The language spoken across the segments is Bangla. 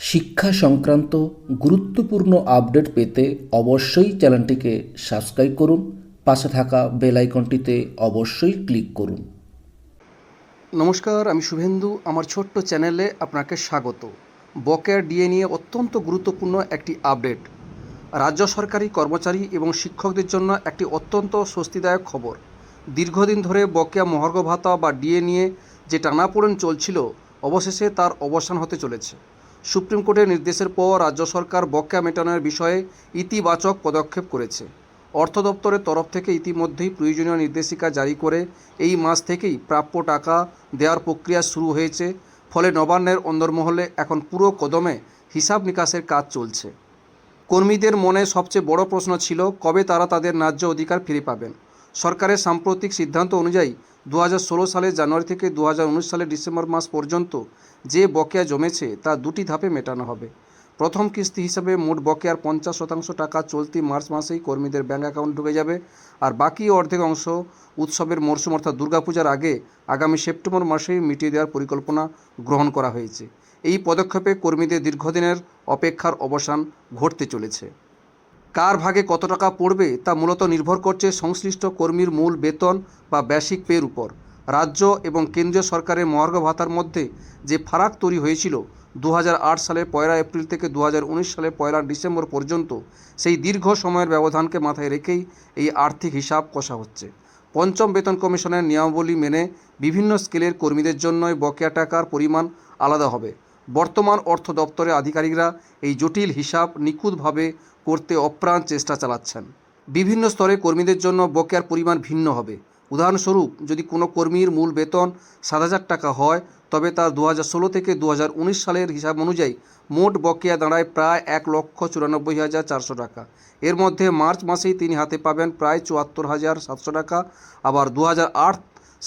শিক্ষা সংক্রান্ত গুরুত্বপূর্ণ আপডেট পেতে অবশ্যই চ্যানেলটিকে সাবস্ক্রাইব করুন। পাশে থাকা বেল আইকনটিতে অবশ্যই ক্লিক করুন। নমস্কার, আমি শুভেন্দু। আমার ছোট্ট চ্যানেলে আপনাকে স্বাগত। বকেয়া ডিএ নিয়ে অত্যন্ত গুরুত্বপূর্ণ একটি আপডেট। রাজ্য সরকারি কর্মচারী এবং শিক্ষকদের জন্য একটি অত্যন্ত স্বস্তিদায়ক খবর। দীর্ঘদিন ধরে বকেয়া মহার্ঘ ভাতা বা ডিএ নিয়ে যে টানাপোড়েন চলছিল, অবশেষে তার অবসান হতে চলেছে। সুপ্রিম কোর্টের নির্দেশের পর রাজ্য সরকার বকেয়া মেটানোর বিষয়ে ইতিবাচক পদক্ষেপ করেছে। অর্থ দপ্তরের তরফ থেকে ইতিমধ্যেই প্রয়োজনীয় নির্দেশিকা জারি করে এই মাস থেকেই প্রাপ্য টাকা দেওয়ার প্রক্রিয়া শুরু হয়েছে। ফলে নবান্নের অন্দরমহলে এখন পুরো কদমে হিসাব নিকাশের কাজ চলছে। কর্মীদের মনে সবচেয়ে বড় প্রশ্ন ছিল কবে তারা তাদের ন্যায্য অধিকার ফিরে পাবেন। সরকারের সাম্প্রতিক সিদ্ধান্ত অনুযায়ী 2016 সালের জানুয়ারি থেকে 2019 সালের ডিসেম্বর মাস পর্যন্ত যে বকেয়া জমেছে তা দুটি ধাপে মেটানো হবে। প্রথম কিস্তি হিসাবে মোট বকেয়ার 50% টাকা চলতি মার্চ মাসেই কর্মীদের ব্যাঙ্ক অ্যাকাউন্ট ঢুকে যাবে, আর বাকি অর্ধেক অংশ উৎসবের মরশুম অর্থাৎ দুর্গাপূজার আগে আগামী সেপ্টেম্বর মাসেই মিটিয়ে দেওয়ার পরিকল্পনা গ্রহণ করা হয়েছে। এই পদক্ষেপে কর্মীদের দীর্ঘদিনের অপেক্ষার অবসান ঘটতে চলেছে। কার ভাগে কত টাকা পড়বে তা মূলত নির্ভর করছে সংশ্লিষ্ট কর্মীর মূল বেতন বা বেসিক পের উপর। রাজ্য এবং কেন্দ্রীয় সরকারের মহার্ঘ ভাতার মধ্যে যে ফারাক তৈরি হয়েছিল 2008 সালের 1 এপ্রিল থেকে 2019 সালের 1 ডিসেম্বর পর্যন্ত, সেই দীর্ঘ সময়ের ব্যবধানকে মাথায় রেখেই এই আর্থিক হিসাব কষা হচ্ছে। পঞ্চম বেতন কমিশনের নিয়মাবলী মেনে বিভিন্ন স্কেলের কর্মীদের জন্যই বকেয়া টাকার পরিমাণ আলাদা হবে। বর্তমান অর্থ দপ্তরের আধিকারিকরা এই জটিল হিসাব নিখুঁতভাবে করতে অপ্রাণ চেষ্টা চালাচ্ছেন। বিভিন্ন স্তরে কর্মীদের জন্য বকেয়ার পরিমাণ ভিন্ন হবে। উদাহরণস্বরূপ, যদি কোনো কর্মীর মূল বেতন 7,000 টাকা হয়, তবে তার 2016 থেকে 2019 সালের হিসাব অনুযায়ী মোট বকেয়া দাঁড়ায় প্রায় 1,94,400 টাকা। এর মধ্যে মার্চ মাসেই তিনি হাতে পাবেন প্রায় 74,700 টাকা। আবার 2008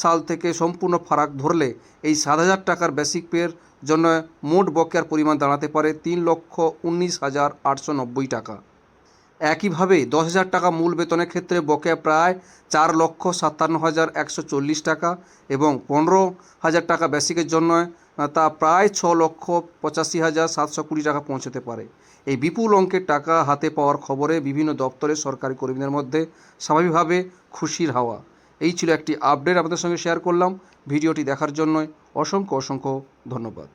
সাল থেকে সম্পূর্ণ ফারাক ধরলে এই 7,000 টাকার বেসিক পের জন্য মোট বকেয়ার পরিমাণ দাঁড়াতে পারে 3,19,890 টাকা। একইভাবে 10,000 টাকা মূল বেতনের ক্ষেত্রে বকেয়া প্রায় 4,57,140 টাকা এবং 15,000 টাকা বেসিকের জন্য তা প্রায় 6,85,720 টাকা পৌঁছতে পারে। এই বিপুল অঙ্কের টাকা হাতে পাওয়ার খবরে বিভিন্ন দপ্তরের সরকারি কর্মীদের মধ্যে স্বাভাবিকভাবে খুশির হাওয়া। এই ছিল একটি আপডেট আপনাদের সঙ্গে শেয়ার করলাম। ভিডিওটি দেখার জন্য অসংখ্য ধন্যবাদ।